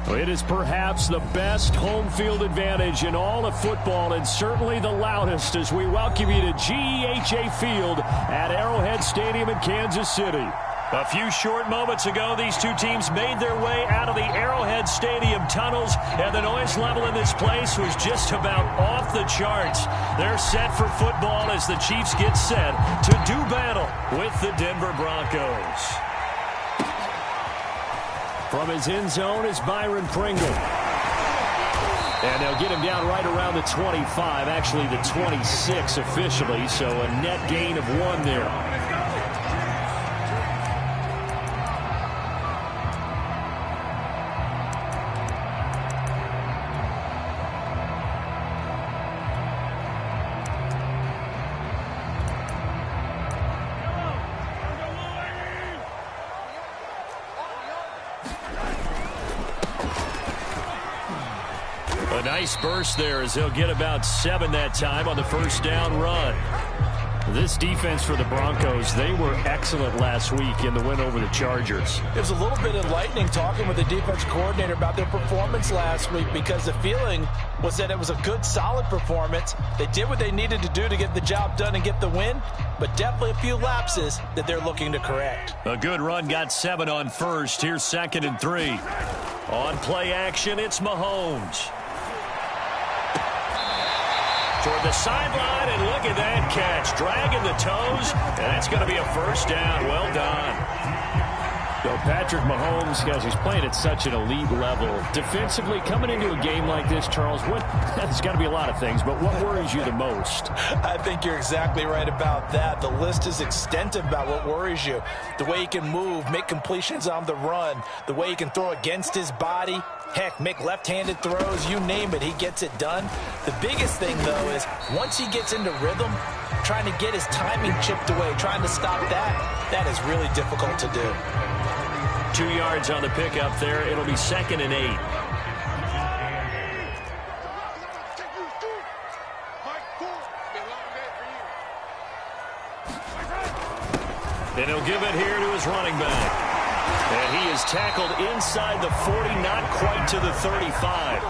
It is perhaps the best home field advantage in all of football, and certainly the loudest, as we welcome you to GEHA Field at Arrowhead Stadium in Kansas City. A few short moments ago, these two teams made their way out of the Arrowhead Stadium tunnels, and the noise level in this place was just about off the charts. They're set for football as the Chiefs get set to do battle with the Denver Broncos. From his end zone is Byron Pringle. And they'll get him down right around the 25, actually the 26 officially, so a net gain of 1 there. A nice burst there as he'll get about 7 that time on the first down run. This defense for the Broncos, they were excellent last week in the win over the Chargers. It was a little bit enlightening talking with the defense coordinator about their performance last week, because the feeling was that it was a good, solid performance. They did what they needed to do to get the job done and get the win, but definitely a few lapses that they're looking to correct. A good run got 7 on first. Here's 2nd and 3. On play action, it's Mahomes. Toward the sideline, and look at that catch. Dragging the toes, and that's going to be a first down. Well done. So Patrick Mahomes, guys, he's playing at such an elite level. Defensively, coming into a game like this, Charles, there's got to be a lot of things, but what worries you the most? I think you're exactly right about that. The list is extensive about what worries you. The way he can move, make completions on the run, the way he can throw against his body. Heck, make left-handed throws, you name it, he gets it done. The biggest thing, though, is once he gets into rhythm, trying to get his timing chipped away, trying to stop that is really difficult to do. 2 yards on the pickup there. It'll be 2nd and 8. And he'll give it here to his running back. And he is tackled inside the 40, not quite to the 35.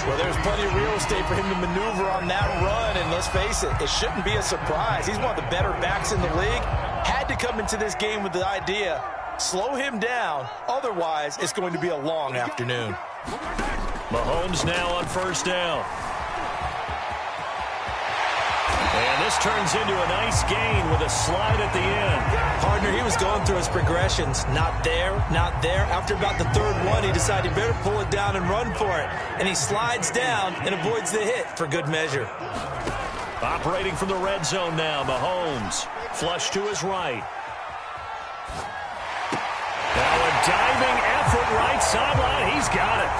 Well, there's plenty of real estate for him to maneuver on that run, and let's face it, it shouldn't be a surprise. He's one of the better backs in the league. Had to come into this game with the idea, slow him down, otherwise it's going to be a long afternoon. Mahomes now on first down. And this turns into a nice gain with a slide at the end. Partner, he was going through his progressions. Not there, not there. After about the 3rd one, he decided he better pull it down and run for it. And he slides down and avoids the hit for good measure. Operating from the red zone now, Mahomes. Flush to his right. Now a diving effort right sideline. He's got it.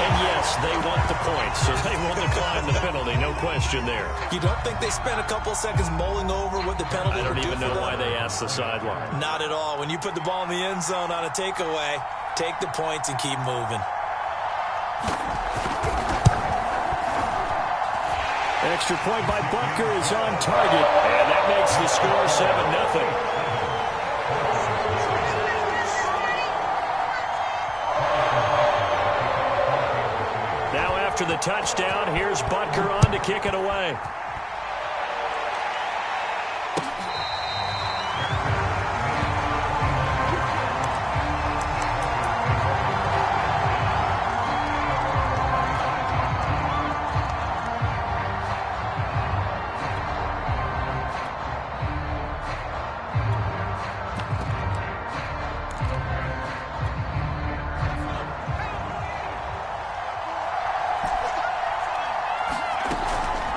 And yes, they want the points, so they will decline the penalty, no question there. You don't think they spent a couple of seconds mulling over what the penalty would do for them? I don't even know why they asked the sideline. Not at all. When you put the ball in the end zone on a takeaway, take the points and keep moving. Extra point by Butker is on target, and that makes the score 7-0. After the touchdown, here's Butker on to kick it away.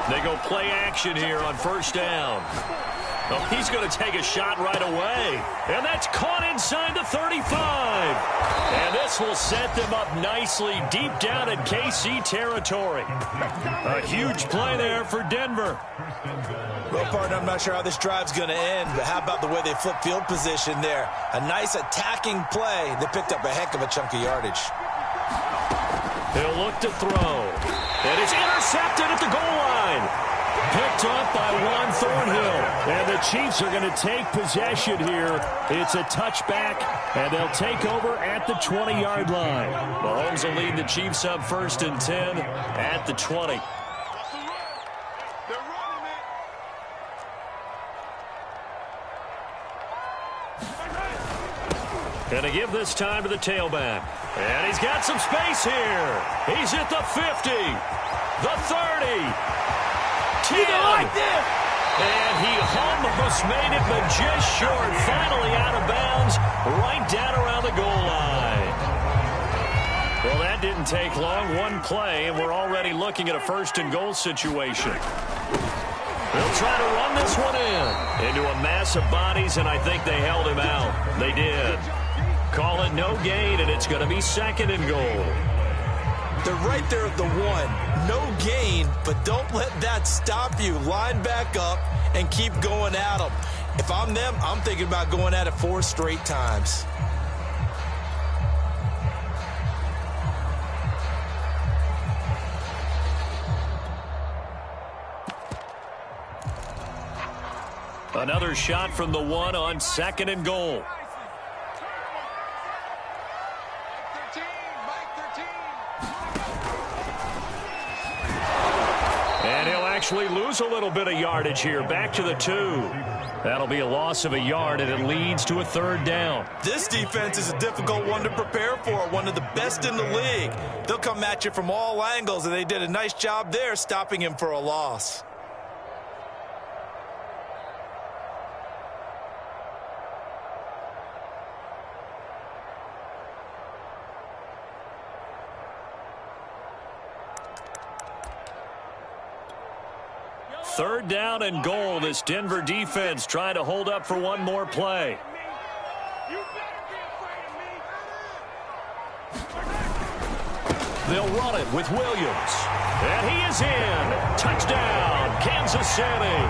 They go play action here on first down. Oh, he's going to take a shot right away. And that's caught inside the 35. And this will set them up nicely deep down in KC territory. A huge play there for Denver. Well, partner, I'm not sure how this drive's going to end, but how about the way they flip field position there? A nice attacking play. They picked up a heck of a chunk of yardage. He'll look to throw. And it's intercepted at the goal line. Picked up by Juan Thornhill. And the Chiefs are going to take possession here. It's a touchback, and they'll take over at the 20-yard line. Mahomes will lead the Chiefs up 1st and 10 at the 20. Going to give this time to the tailback. And he's got some space here. He's at the 50, the 30, 10. Like this. And he almost made it, but just short. Finally out of bounds, right down around the goal line. Well, that didn't take long. One play, and we're already looking at a 1st and goal situation. They'll try to run this one into a mass of bodies, and I think they held him out. They did. Call it no gain, and it's going to be 2nd and goal. They're right there at the 1. No gain, but don't let that stop you. Line back up and keep going at them. If I'm them, I'm thinking about going at it 4 straight times. Another shot from the 1 on 2nd and goal. And he'll actually lose a little bit of yardage here. Back to the 2. That'll be a loss of a yard, and it leads to a 3rd down. This defense is a difficult one to prepare for. One of the best in the league. They'll come at you from all angles, and they did a nice job there stopping him for a loss. Third down and goal. This Denver defense trying to hold up for one more play. They'll run it with Williams. And he is in. Touchdown, Kansas City.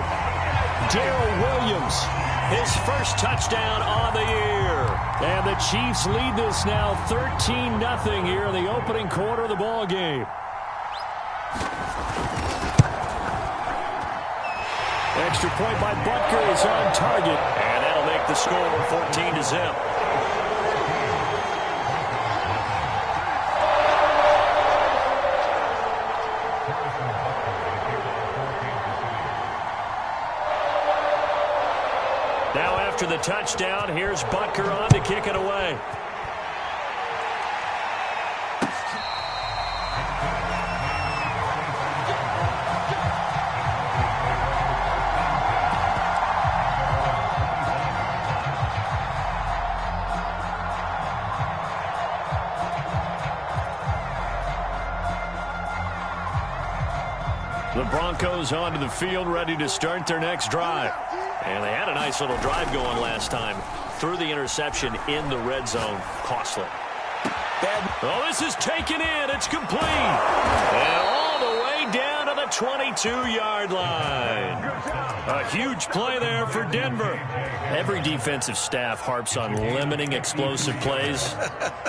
Darrell Williams, his first touchdown on the year. And the Chiefs lead this now 13-0 here in the opening quarter of the ball game. Extra point by Butker is on target. And that'll make the score 14-0. Now after the touchdown, here's Butker on to kick it away. The Broncos onto the field, ready to start their next drive. And they had a nice little drive going last time. Threw the interception in the red zone. Costly. Oh, this is taken in. It's complete. And all the way down to the 22-yard line. A huge play there for Denver. Every defensive staff harps on limiting explosive plays.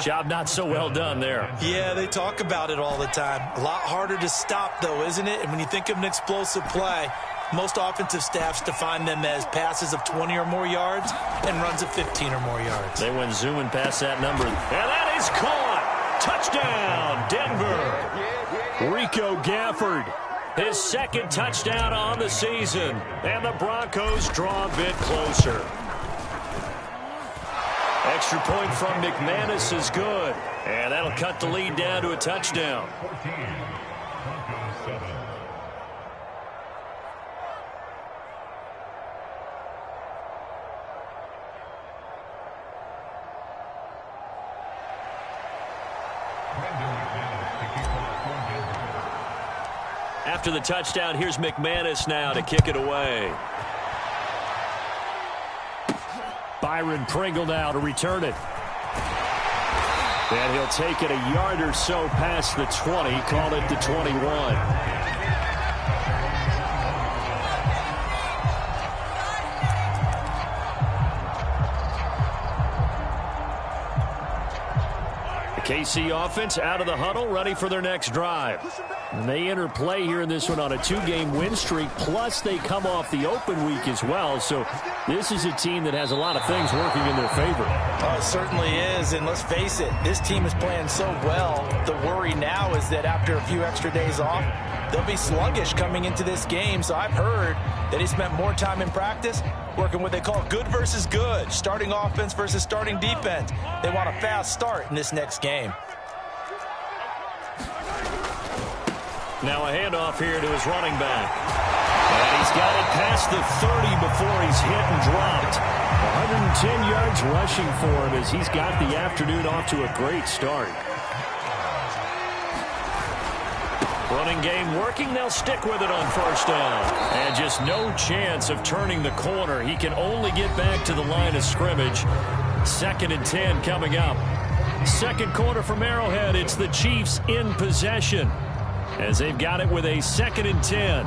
Job not so well done there. Yeah, they talk about it all the time. A lot harder to stop, though, isn't it? And when you think of an explosive play, most offensive staffs define them as passes of 20 or more yards and runs of 15 or more yards. They went zooming past that number. And that is caught. Touchdown, Denver. Rico Gafford, his second touchdown on the season. And the Broncos draw a bit closer. Extra point from McManus is good. And that'll cut the lead down to a touchdown. After the touchdown, here's McManus now to kick it away. Byron Pringle now to return it. And he'll take it a yard or so past the 20, call it the 21. KC offense out of the huddle, ready for their next drive. And they enter play here in this one on a 2-game win streak, plus they come off the open week as well. So this is a team that has a lot of things working in their favor. Oh, it certainly is, and let's face it, this team is playing so well. The worry now is that after a few extra days off, they'll be sluggish coming into this game. So I've heard that he spent more time in practice working what they call good versus good, starting offense versus starting defense. They want a fast start in this next game. Now a handoff here to his running back. And he's got it past the 30 before he's hit and dropped. 110 yards rushing for him as he's got the afternoon off to a great start. Running game working. They'll stick with it on first down. And just no chance of turning the corner. He can only get back to the line of scrimmage. 2nd and 10 coming up. Second quarter from Arrowhead. It's the Chiefs in possession as they've got it with a 2nd and 10.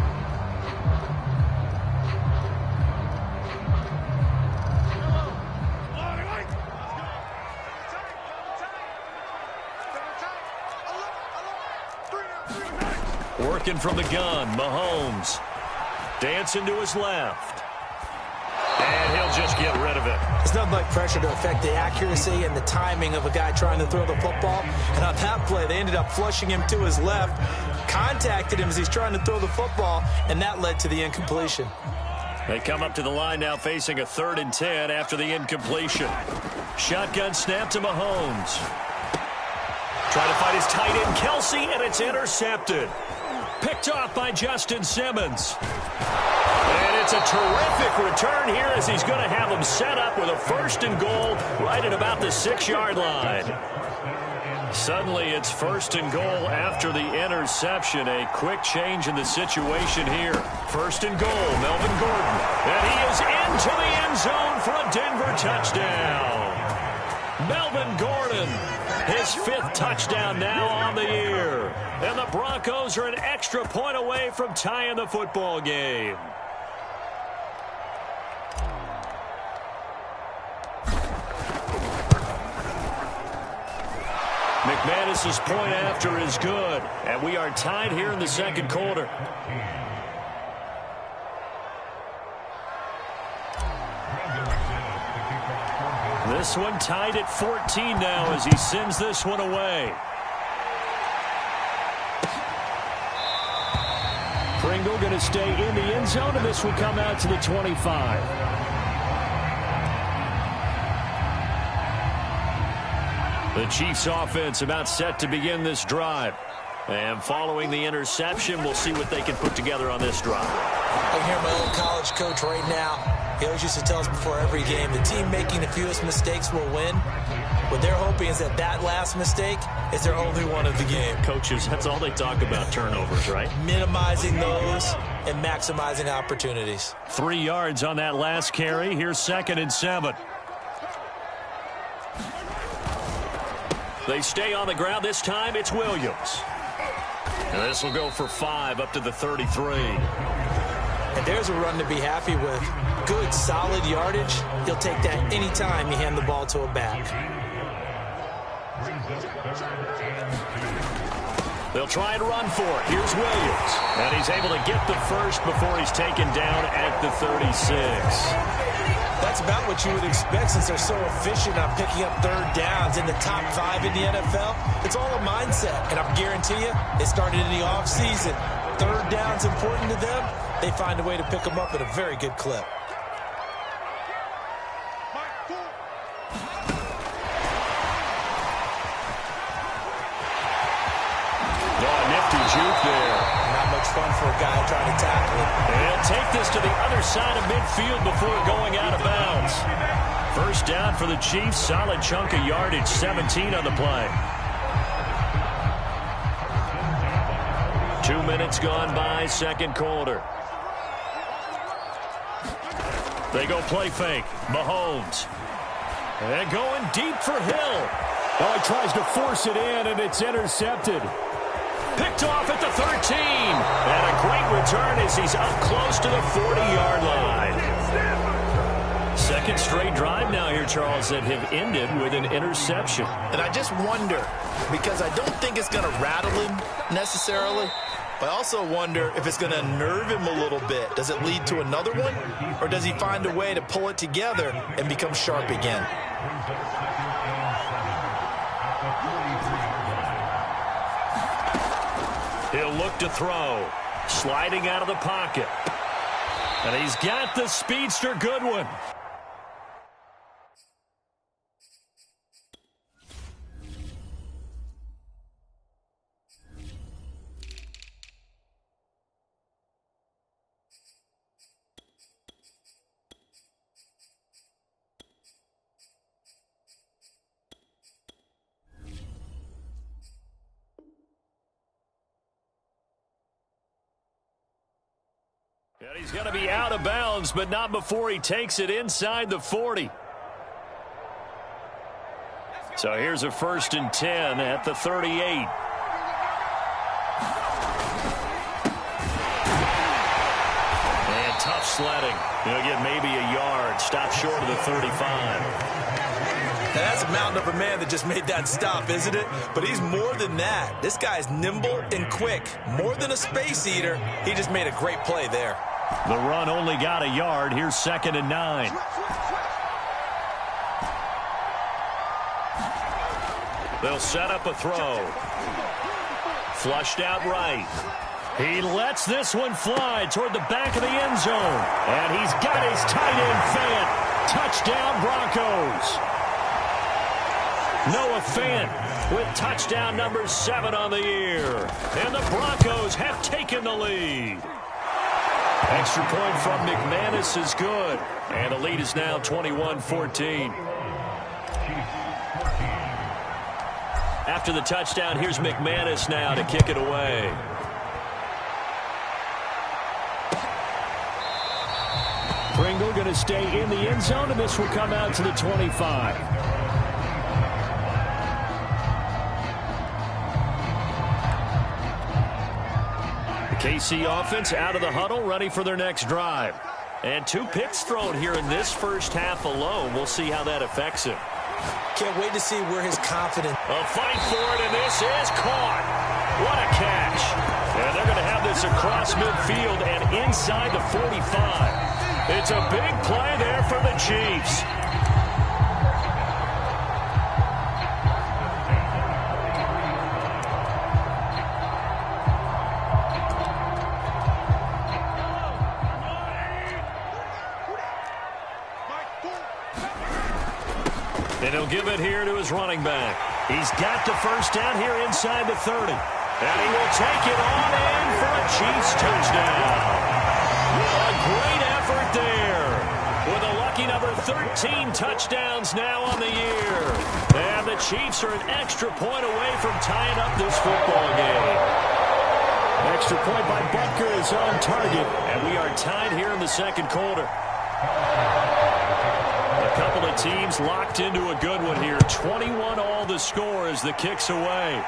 Working from the gun, Mahomes. Dancing to his left. And he'll just get rid of it. There's nothing like pressure to affect the accuracy and the timing of a guy trying to throw the football. And on that play, they ended up flushing him to his left, contacted him as he's trying to throw the football, and that led to the incompletion. They come up to the line now facing a 3rd and 10 after the incompletion. Shotgun snap to Mahomes. Trying to find his tight end, Kelsey, and it's intercepted. Picked off by Justin Simmons. And it's a terrific return here as he's going to have him set up with a 1st and goal right at about the 6-yard line. Suddenly it's 1st and goal after the interception. A quick change in the situation here. 1st and goal, Melvin Gordon. And he is into the end zone for a Denver touchdown. Melvin Gordon, his 5th touchdown now on the year. And the Broncos are an extra point away from tying the football game. McManus's point after is good. And we are tied here in the second quarter. This one tied at 14 now as he sends this one away. Pringle going to stay in the end zone, and this will come out to the 25. The Chiefs offense about set to begin this drive. And following the interception, we'll see what they can put together on this drive. I can hear my old college coach right now. He always used to tell us before every game, the team making the fewest mistakes will win. What they're hoping is that that last mistake is their only one of the game. Coaches, that's all they talk about, turnovers, right? Minimizing those and maximizing opportunities. 3 yards on that last carry. Here's 2nd and 7. They stay on the ground. This time it's Williams. And this will go for 5 up to the 33. And there's a run to be happy with. Good, solid yardage. He'll take that anytime you hand the ball to a back. They'll try and run for it. Here's Williams. And he's able to get the first before he's taken down at the 36. That's about what you would expect since they're so efficient on picking up 3rd downs in the top 5 in the NFL. It's all a mindset, and I guarantee you, it started in the offseason. 3rd down's important to them. They find a way to pick them up at a very good clip. Nifty juke there. Not much fun for a guy trying to tackle it. And he'll take this to the other side of midfield before going out of bounds. First down for the Chiefs. Solid chunk of yardage. 17 on the play. 2 minutes gone by, second quarter. They go play fake. Mahomes. And going deep for Hill. Oh, he tries to force it in, and it's intercepted. Picked off at the 13. And a great return as he's up close to the 40-yard line. second straight drive now here, Charles, that have ended with an interception. And I just wonder, because I don't think it's going to rattle him necessarily, but I also wonder if it's going to nerve him a little bit. Does it lead to another one? Or does he find a way to pull it together and become sharp again? He'll look to throw. Sliding out of the pocket. And he's got the speedster Goodwin. And he's going to be out of bounds, but not before he takes it inside the 40. So here's a 1st and 10 at the 38. And tough sledding. He'll get maybe a yard. Stop short of the 35. Now that's a mountain of a man that just made that stop, isn't it? But he's more than that. This guy's nimble and quick. More than a space eater. He just made a great play there. The run only got a yard. Here's 2nd and 9. They'll set up a throw. Flushed out right. He lets this one fly toward the back of the end zone. And he's got his tight end Fant. Touchdown Broncos. Noah Fant with touchdown number 7 on the year. And the Broncos have taken the lead. Extra point from McManus is good. And the lead is now 21-14. After the touchdown, here's McManus now to kick it away. Pringle going to stay in the end zone, and this will come out to the 25. KC offense out of the huddle, ready for their next drive. And 2 picks thrown here in this first half alone. We'll see how that affects him. Can't wait to see where his confidence... A fight for it, and this is caught. What a catch. And they're going to have this across midfield and inside the 45. It's a big play there for the Chiefs. And he'll give it here to his running back. He's got the first down here inside the 30. And he will take it on in for a Chiefs touchdown. A great effort there. With a lucky number 13 touchdowns now on the year. And the Chiefs are an extra point away from tying up this football game. Extra point by Butker is on target. And we are tied here in the second quarter. A couple of teams locked into a good one here. 21 all the score as the kick's away.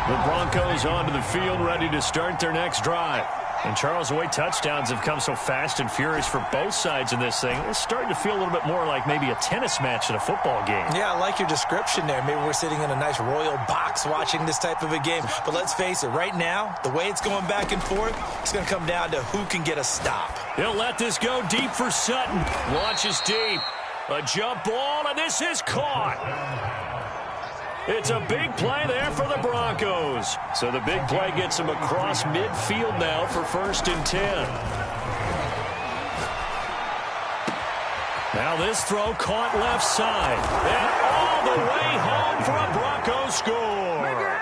The Broncos onto the field, ready to start their next drive. And Charles, the way touchdowns have come so fast and furious for both sides in this thing, it's starting to feel a little bit more like maybe a tennis match in a football game. Yeah, I like your description there. Maybe we're sitting in a nice royal box watching this type of a game. But let's face it, right now, the way it's going back and forth, it's going to come down to who can get a stop. He'll let this go deep for Sutton. Launches deep. A jump ball, and this is caught. It's a big play there for the Broncos. So the big play gets them across midfield now for 1st and 10. Now this throw caught left side. And all the way home for a Broncos score.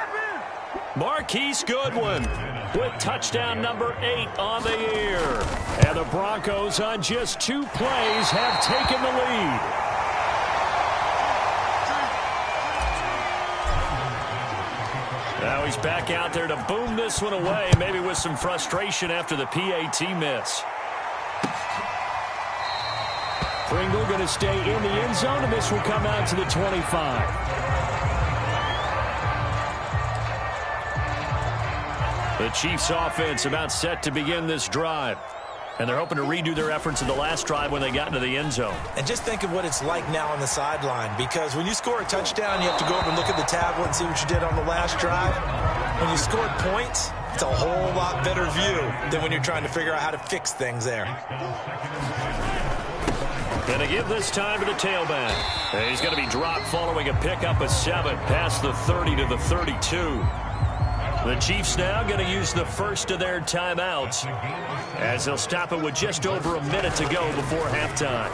Marquise Goodwin with touchdown number 8 on the year. And the Broncos on just 2 plays have taken the lead. Now he's back out there to boom this one away, maybe with some frustration after the PAT miss. Pringle going to stay in the end zone, and this will come out to the 25. The Chiefs offense about set to begin this drive. And they're hoping to redo their efforts in the last drive when they got into the end zone. And just think of what it's like now on the sideline, because when you score a touchdown, you have to go over and look at the tablet and see what you did on the last drive. When you scored points, it's a whole lot better view than when you're trying to figure out how to fix things there. Going to give this time to the tailback. And he's going to be dropped following a pickup of 7 past the 30 to the 32. The Chiefs now going to use the first of their timeouts as they'll stop it with just over a minute to go before halftime.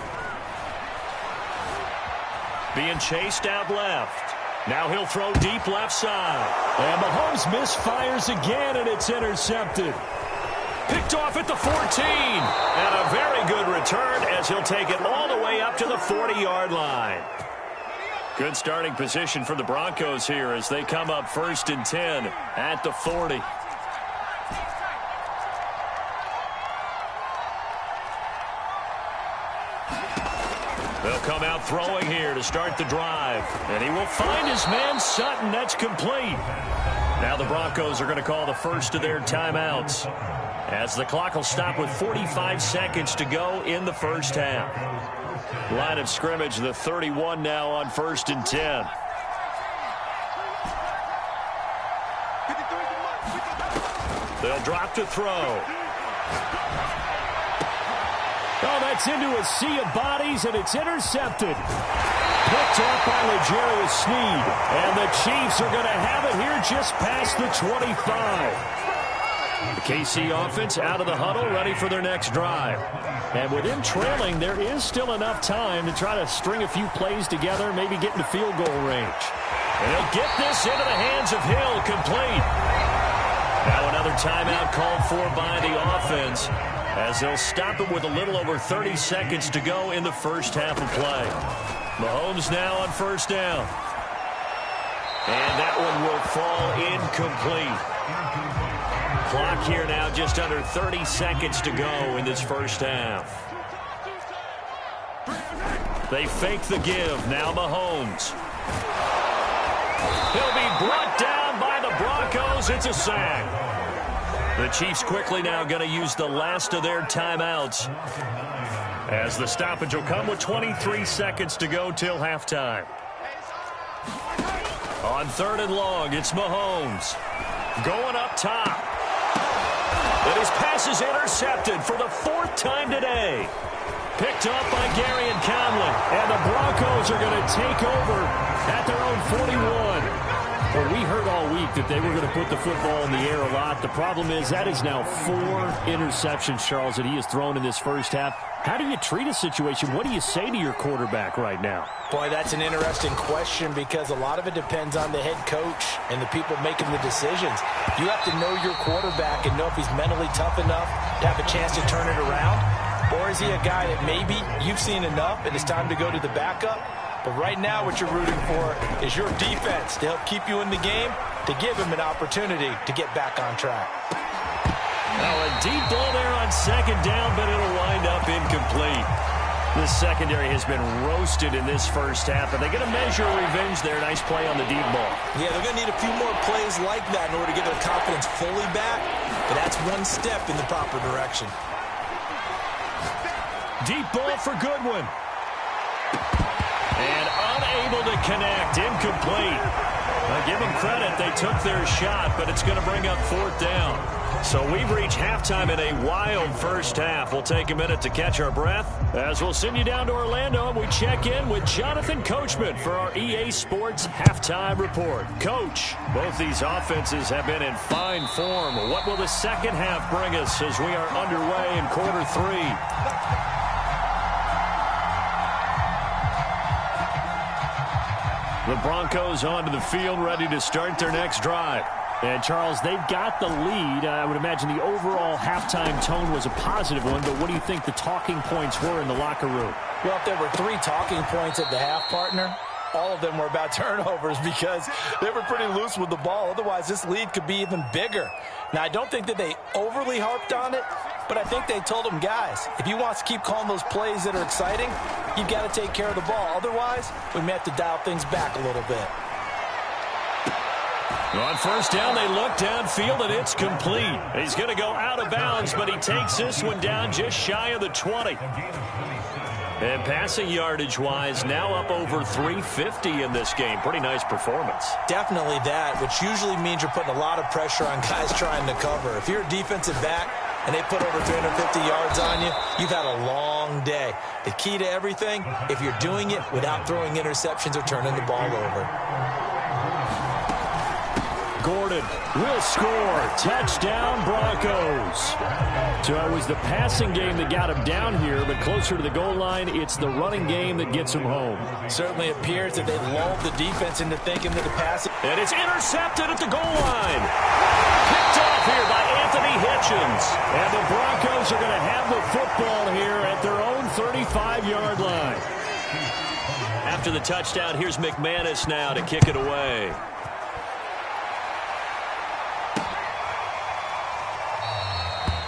Being chased out left. Now he'll throw deep left side. And Mahomes misfires again, and it's intercepted. Picked off at the 14. And a very good return as he'll take it all the way up to the 40-yard line. Good starting position for the Broncos here as they come up 1st and 10 at the 40. They'll come out throwing here to start the drive. And he will find his man Sutton. That's complete. Now the Broncos are going to call the first of their timeouts as the clock will stop with 45 seconds to go in the first half. Line of scrimmage, the 31 now on 1st and 10. They'll drop to throw. Oh, that's into a sea of bodies, and it's intercepted. Picked up by L'Jarius Sneed. And the Chiefs are going to have it here just past the 25. The KC offense out of the huddle, ready for their next drive. And with him trailing, there is still enough time to try to string a few plays together, maybe get into field goal range. And he'll get this into the hands of Hill, complete. Now another timeout called for by the offense as they'll stop it with a little over 30 seconds to go in the first half of play. Mahomes now on 1st down. And that one will fall incomplete. Clock here now just under 30 seconds to go in this first half. They fake the give. Now Mahomes. He'll be brought down by the Broncos. It's a sack. The Chiefs quickly now going to use the last of their timeouts as the stoppage will come with 23 seconds to go till halftime. On 3rd and long, it's Mahomes going up top. And his pass is intercepted for the 4th time today. Picked up by Gary and Conley. And the Broncos are going to take over at their own 41. Well, we heard all week that they were going to put the football in the air a lot. The problem is that is now 4 interceptions, Charles, that he has thrown in this first half. How do you treat a situation? What do you say to your quarterback right now? Boy, that's an interesting question because a lot of it depends on the head coach and the people making the decisions. You have to know your quarterback and know if he's mentally tough enough to have a chance to turn it around. Or is he a guy that maybe you've seen enough and it's time to go to the backup? But right now what you're rooting for is your defense to help keep you in the game, to give him an opportunity to get back on track. Now a deep ball there on 2nd down, but it'll wind up incomplete. The secondary has been roasted in this first half. Are they going to measure revenge there? Nice play on the deep ball. Yeah, they're going to need a few more plays like that in order to get their confidence fully back. But that's one step in the proper direction. Deep ball for Goodwin. And unable to connect. Incomplete. I give them credit. They took their shot, but it's going to bring up 4th down. So we've reached halftime in a wild first half. We'll take a minute to catch our breath as we'll send you down to Orlando and we check in with Jonathan Coachman for our EA Sports Halftime Report. Coach, both these offenses have been in fine form. What will the second half bring us as we are underway in quarter 3? The Broncos onto the field, ready to start their next drive. And, Charles, they've got the lead. I would imagine the overall halftime tone was a positive one, but what do you think the talking points were in the locker room? Well, if there were 3 talking points at the half, partner, all of them were about turnovers because they were pretty loose with the ball. Otherwise, this lead could be even bigger. Now, I don't think that they overly harped on it, but I think they told them, guys, if he wants to keep calling those plays that are exciting, you've got to take care of the ball. Otherwise, we may have to dial things back a little bit. On first down, they look downfield, and it's complete. He's going to go out of bounds, but he takes this one down just shy of the 20. And passing yardage-wise, now up over 350 in this game. Pretty nice performance. Definitely that, which usually means you're putting a lot of pressure on guys trying to cover. If you're a defensive back and they put over 350 yards on you, you've had a long day. The key to everything, if you're doing it without throwing interceptions or turning the ball over. Gordon will score. Touchdown, Broncos. So it was the passing game that got him down here, but closer to the goal line, it's the running game that gets him home. Certainly appears that they lulled the defense into thinking that the passing. And it's intercepted at the goal line. Picked off here by Anthony Hitchens. And the Broncos are going to have the football here at their own 35-yard line. After the touchdown, here's McManus now to kick it away.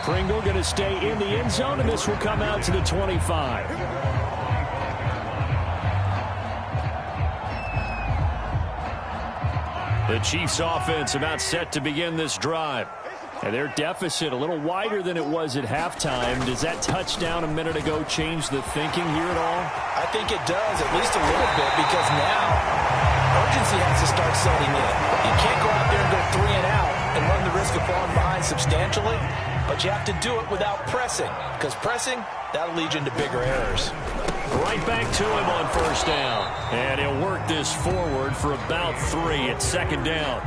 Pringle going to stay in the end zone, and this will come out to the 25. The Chiefs offense about set to begin this drive. And their deficit a little wider than it was at halftime. Does that touchdown a minute ago change the thinking here at all? I think it does, at least a little bit, because now urgency has to start setting in. You can't go out there and go 3 and out and run the risk of falling behind substantially, but you have to do it without pressing, because pressing, that'll lead you into bigger errors. Right back to him on first down. And he'll work this forward for about 3 at second down.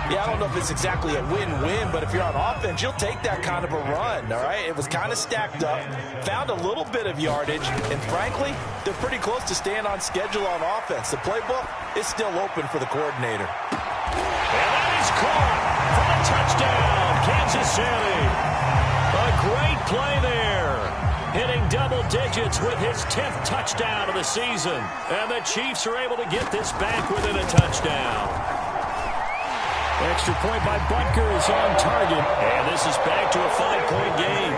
Yeah, I don't know if it's exactly a win-win, but if you're on offense, you'll take that kind of a run, all right? It was kind of stacked up, found a little bit of yardage, and frankly, they're pretty close to staying on schedule on offense. The playbook is still open for the coordinator. And that is caught for a touchdown, Kansas City. A great play there. Hitting double digits with his 10th touchdown of the season. And the Chiefs are able to get this back within a touchdown. Extra point by Butker is on target. And this is back to a 5-point game.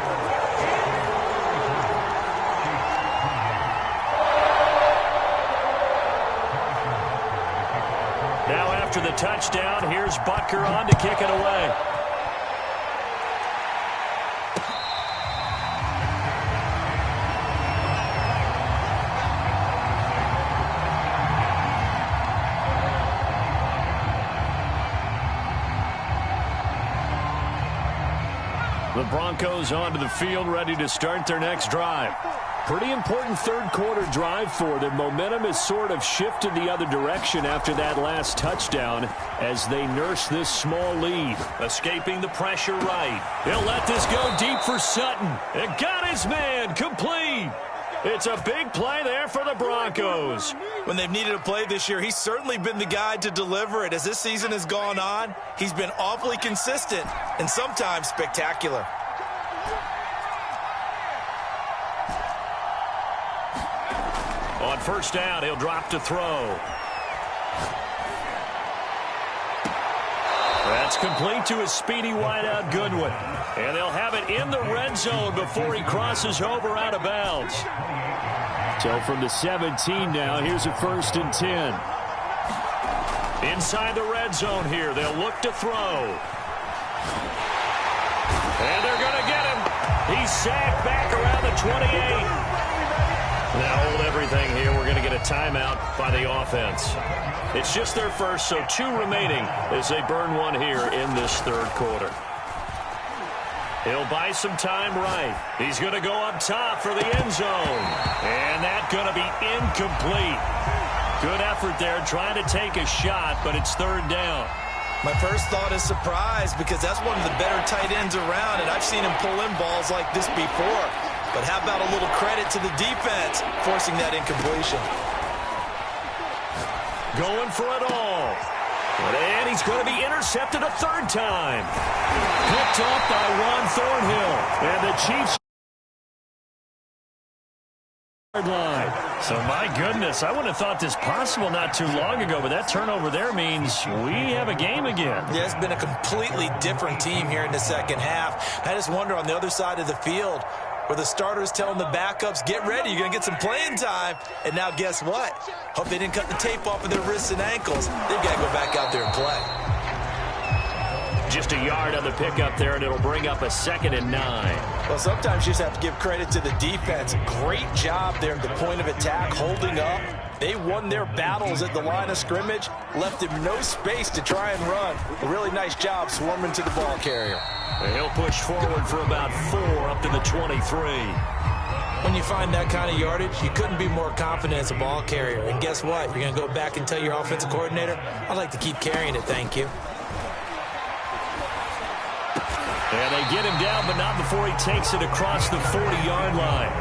Now after the touchdown, here's Butker on to kick it away. The Broncos onto the field, ready to start their next drive. Pretty important third quarter drive for them. Momentum has sort of shifted the other direction after that last touchdown as they nurse this small lead. Escaping the pressure right. He'll let this go deep for Sutton. It got his man complete. It's a big play there for the Broncos. When they've needed a play this year, he's certainly been the guy to deliver it. As this season has gone on, he's been awfully consistent and sometimes spectacular. On first down, he'll drop to throw. That's complete to his speedy wideout Goodwin. And they'll have it in the red zone before he crosses over out of bounds. So from the 17 now, here's a 1st and 10. Inside the red zone here, they'll look to throw. And they're going to get him. He's sacked back around the 28. Now hold everything here. We're going to get a timeout by the offense. It's just their first, so 2 remaining as they burn one here in this third quarter. He'll buy some time right. He's going to go up top for the end zone. And that's going to be incomplete. Good effort there trying to take a shot, but it's third down. My first thought is surprise because that's one of the better tight ends around, and I've seen him pull in balls like this before. But how about a little credit to the defense forcing that incompletion? Going for it all. And he's going to be intercepted a 3rd time. Picked off by Ron Thornhill. And the Chiefs line. So, my goodness, I wouldn't have thought this possible not too long ago, but that turnover there means we have a game again. Yeah, it's been a completely different team here in the second half. I just wonder on the other side of the field where the starters telling the backups, get ready, you're going to get some playing time. And now guess what? Hope they didn't cut the tape off of their wrists and ankles. They've got to go back out there and play. Just a yard on the pickup there, and it'll bring up a 2nd and 9. Well, sometimes you just have to give credit to the defense. Great job there at the point of attack, holding up. They won their battles at the line of scrimmage, left him no space to try and run. A really nice job swarming to the ball carrier. And he'll push forward for about 4 up to the 23. When you find that kind of yardage, you couldn't be more confident as a ball carrier. And guess what? You're going to go back and tell your offensive coordinator, I'd like to keep carrying it, thank you. And they get him down, but not before he takes it across the 40-yard line.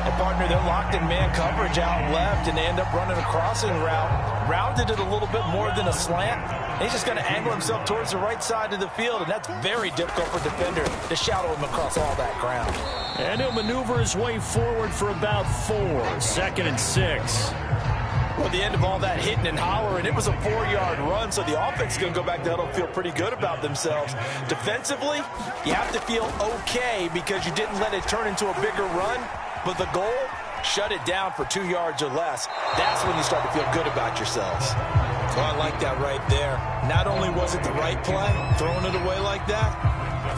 And, partner, they're locked in man coverage out left, and they end up running a crossing route. Rounded it a little bit more than a slant. And he's just going to angle himself towards the right side of the field, and that's very difficult for a defender to shadow him across all that ground. And he'll maneuver his way forward for about 4, 2nd and 6. Well, at the end of all that hitting and hollering, it was a 4-yard run, so the offense is going to go back to huddle and feel pretty good about themselves. Defensively, you have to feel okay because you didn't let it turn into a bigger run, but the goal, shut it down for 2 yards or less. That's when you start to feel good about yourselves. Well, I like that right there. Not only was it the right play, throwing it away like that,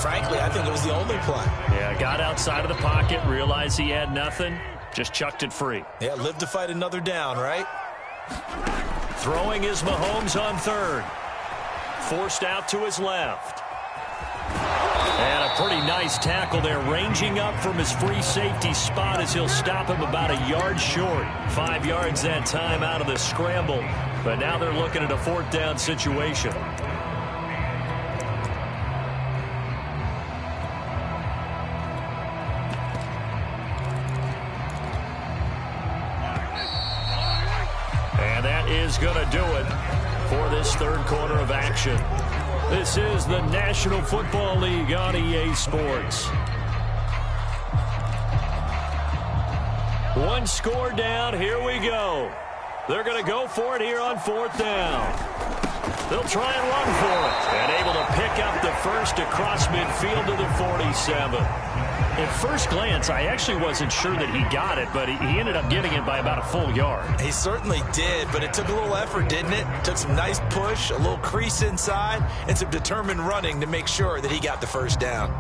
frankly, I think it was the only play. Yeah, got outside of the pocket, realized he had nothing, just chucked it free. Yeah, live to fight another down, right? Throwing is Mahomes on 3rd. Forced out to his left. And a pretty nice tackle there, ranging up from his free safety spot as he'll stop him about a yard short. 5 yards that time out of the scramble. But now they're looking at a 4th down situation. And that is going to do it for this 3rd quarter of action. This is the National Football League on EA Sports. 1 score down. Here we go. They're going to go for it here on 4th down. They'll try and run for it. And able to pick up the first across midfield to the 47. At first glance, I actually wasn't sure that he got it, but he ended up getting it by about a full yard. He certainly did, but it took a little effort, didn't it? Took some nice push, a little crease inside, and some determined running to make sure that he got the first down.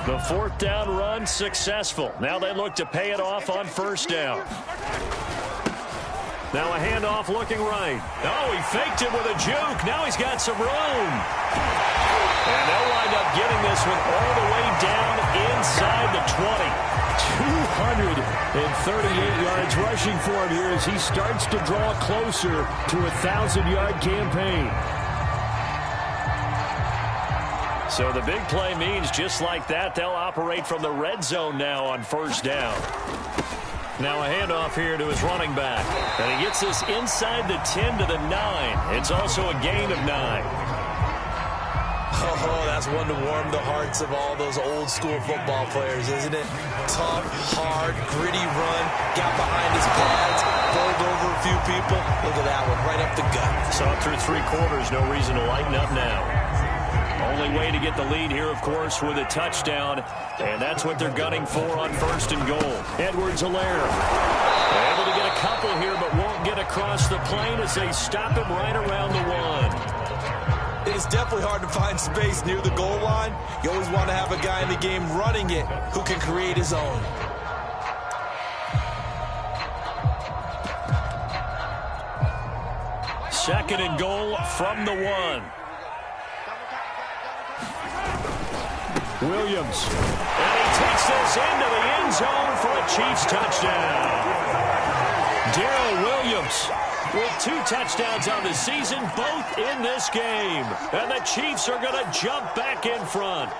The 4th down run successful. Now they look to pay it off on 1st down. Now a handoff looking right. Oh, he faked it with a juke. Now he's got some room. And they'll wind up getting this one all the way down inside the 20. 238 yards rushing for him here as he starts to draw closer to a 1,000-yard campaign. So the big play means just like that, they'll operate from the red zone now on 1st down. Now a handoff here to his running back. And he gets this inside the 10 to the 9. It's also a gain of 9. Oh, that's one to warm the hearts of all those old school football players, isn't it? Tough, hard, gritty run. Got behind his pads, bowled over a few people. Look at that one, right up the gut. Saw it through 3 quarters, no reason to lighten up now. Only way to get the lead here, of course, with a touchdown. And that's what they're gunning for on 1st and goal. Edwards-Helaire able to get a couple here, but won't get across the plane as they stop him right around the 1. It is definitely hard to find space near the goal line. You always want to have a guy in the game running it who can create his own. Second and goal from the 1. Williams. And he takes this into the end zone for a Chiefs touchdown. Darrell Williams with 2 touchdowns on the season, both in this game. And the Chiefs are going to jump back in front.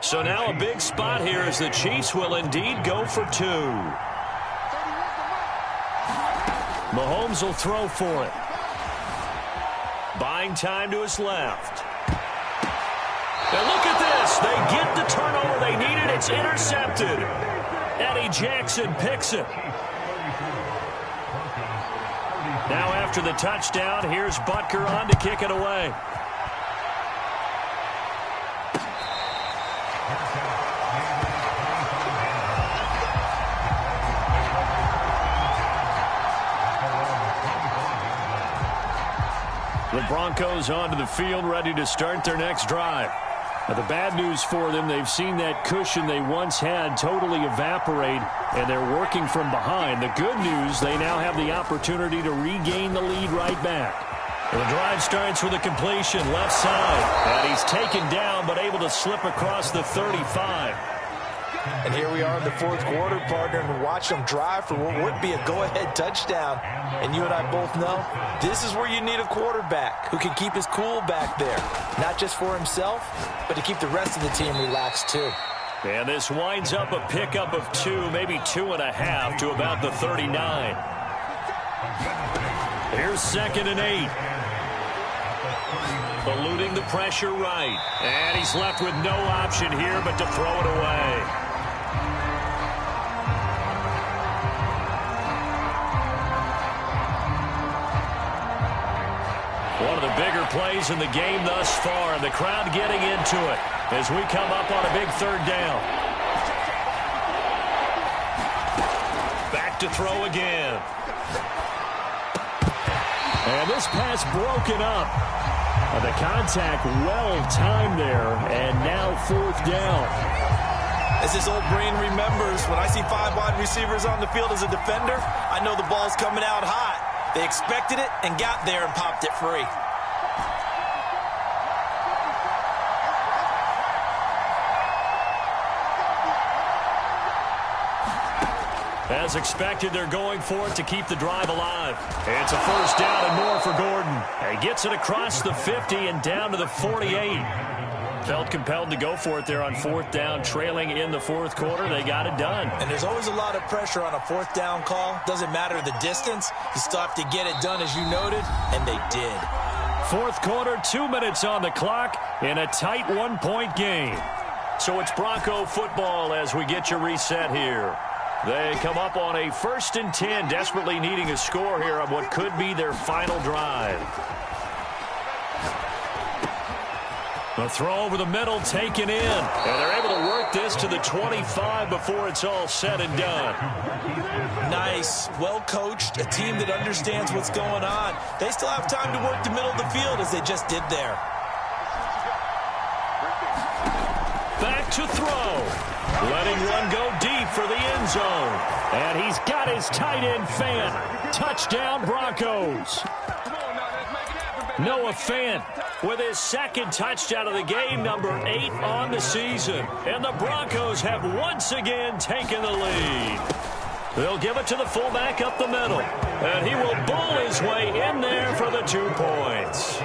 So now a big spot here as the Chiefs will indeed go for 2. Mahomes will throw for it. Buying time to his left. And look at this. They get the turnover they needed. It's intercepted. Eddie Jackson picks it. Now after the touchdown, here's Butker on to kick it away. Broncos onto the field, ready to start their next drive. Now, the bad news for them, they've seen that cushion they once had totally evaporate, and they're working from behind. The good news, they now have the opportunity to regain the lead right back. Well, the drive starts with a completion left side, and he's taken down but able to slip across the 35. And here we are in the fourth quarter, partner, and watch them drive for what would be a go-ahead touchdown. And you and I both know this is where you need a quarterback who can keep his cool back there, not just for himself, but to keep the rest of the team relaxed too. And this winds up a pickup of 2, maybe 2.5 to about the 39. Here's 2nd and 8. Eluding the pressure right. And he's left with no option here but to throw it away. One of the bigger plays in the game thus far. The crowd getting into it as we come up on a big 3rd down. Back to throw again. And this pass broken up. The contact well-timed there, and now 4th down. As his old brain remembers, when I see 5 wide receivers on the field as a defender, I know the ball's coming out hot. They expected it and got there and popped it free. As expected, they're going for it to keep the drive alive. It's a 1st down and more for Gordon. He gets it across the 50 and down to the 48. Felt compelled to go for it there on 4th down, trailing in the 4th quarter. They got it done. And there's always a lot of pressure on a 4th down call. Doesn't matter the distance. You still have to get it done, as you noted, and they did. 4th quarter, 2 minutes on the clock in a tight 1-point game. So it's Bronco football as we get you reset here. They come up on a 1st and 10, desperately needing a score here on what could be their final drive. The throw over the middle taken in, and they're able to work this to the 25 before it's all said and done. Nice, well-coached, a team that understands what's going on. They still have time to work the middle of the field as they just did there. Back to throw. Letting one go deep for the end zone. And he's got his tight end Fant. Touchdown Broncos. Noah Fant with his 2nd touchdown of the game, number 8 on the season. And the Broncos have once again taken the lead. They'll give it to the fullback up the middle. And he will bull his way in there for the 2 points.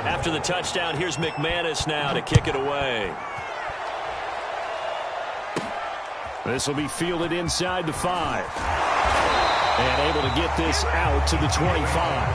After the touchdown, here's McManus now to kick it away. This will be fielded inside the 5. And able to get this out to the 25.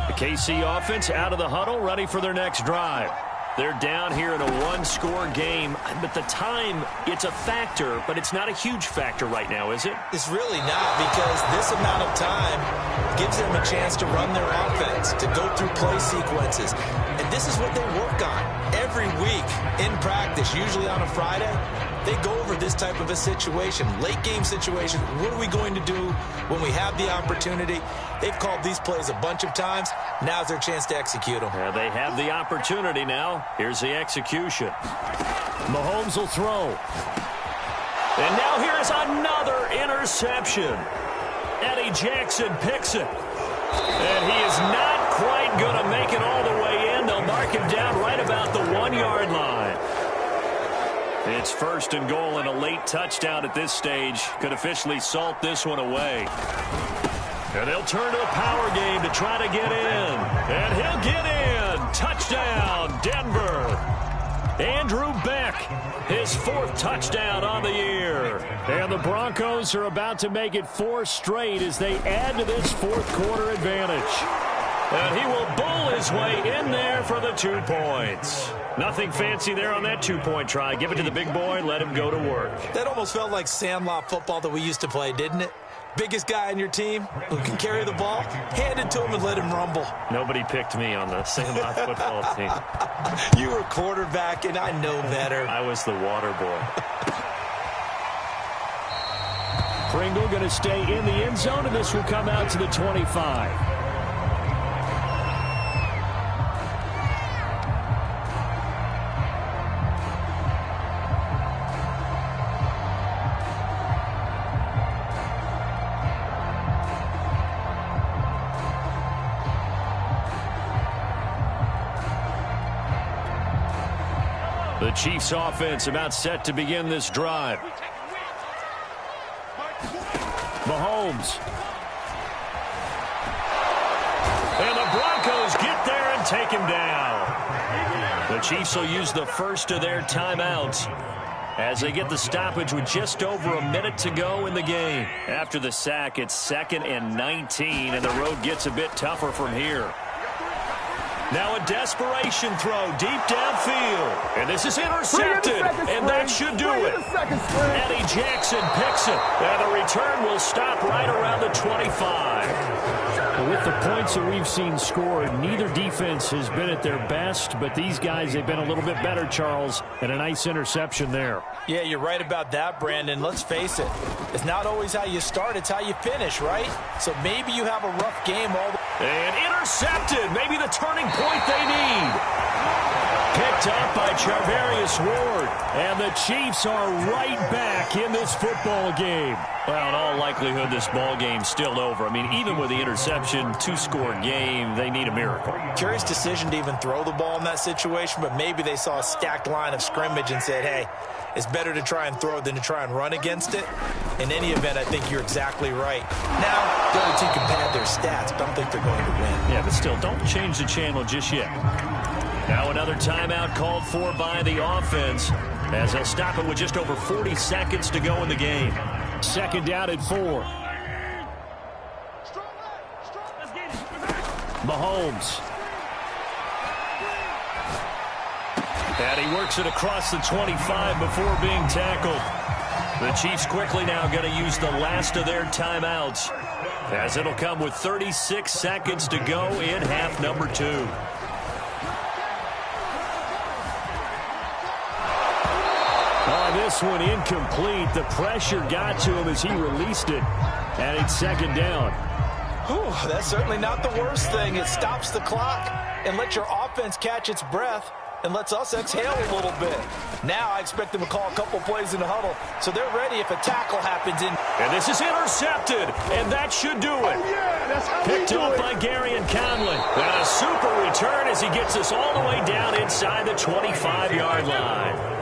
The KC offense out of the huddle, ready for their next drive. They're down here in a 1-score game, but the time, it's a factor, but it's not a huge factor right now, is it? It's really not, because this amount of time gives them a chance to run their offense, to go through play sequences. And this is what they work on every week in practice, usually on a Friday. They go over this type of a situation, late game situation. What are we going to do when we have the opportunity? They've called these plays a bunch of times. Now's their chance to execute them. Yeah, they have the opportunity now. Here's the execution. Mahomes will throw. And now here's another interception. Eddie Jackson picks it. And he is not quite going to make it all the way in. They'll mark him down right about the 1-yard line. It's 1st and goal, and a late touchdown at this stage could officially salt this one away. And they'll turn to the power game to try to get in. And he'll get in. Touchdown, Denver. Andrew Beck, his 4th touchdown on the year. And the Broncos are about to make it 4 straight as they add to this 4th quarter advantage. And he will bull his way in there for the 2 points. Nothing fancy there on that 2-point try. Give it to the big boy, let him go to work. That almost felt like Sandlot football that we used to play, didn't it? Biggest guy on your team who can carry the ball, hand it to him and let him rumble. Nobody picked me on the Sandlot football team. You were quarterback, and I know better. I was the water boy. Pringle going to stay in the end zone, and this will come out to the 25. The Chiefs offense about set to begin this drive. Mahomes. And the Broncos get there and take him down. The Chiefs will use the first of their timeouts as they get the stoppage with just over a minute to go in the game. After the sack, it's 2nd and 19, and the road gets a bit tougher from here. Now a desperation throw deep downfield. And this is intercepted. And that should do it. Eddie Jackson picks it. And the return will stop right around the 25. Well, with the points that we've seen scored, neither defense has been at their best. But these guys, they've been a little bit better, Charles. And a nice interception there. Yeah, you're right about that, Brandon. Let's face it. It's not always how you start, it's how you finish, right? So maybe you have a rough game all the way. And intercepted. Maybe the turning point they need. Picked up by Charvarius Ward. And the Chiefs are right back in this football game. Well, in all likelihood, this ball game's still over. I mean, even with the interception, 2-score game, they need a miracle. Curious decision to even throw the ball in that situation, but maybe they saw a stacked line of scrimmage and said, hey, it's better to try and throw than to try and run against it. In any event, I think you're exactly right. Now, the other team can pad their stats, but I don't think they're going to win. Yeah, but still, don't change the channel just yet. Now another timeout called for by the offense as they'll stop it with just over 40 seconds to go in the game. 2nd down and 4. Mahomes. And he works it across the 25 before being tackled. The Chiefs quickly now going to use the last of their timeouts as it'll come with 36 seconds to go in half number 2. This one incomplete. The pressure got to him as he released it. And it's 2nd down. Whew, that's certainly not the worst thing. It stops the clock and lets your offense catch its breath and lets us exhale a little bit. Now I expect them to call a couple plays in the huddle, so they're ready if a tackle happens in. And this is intercepted, and that should do it. Oh, yeah, that's how picked up by Gary and Conley. And a super return as he gets us all the way down inside the 25-yard line.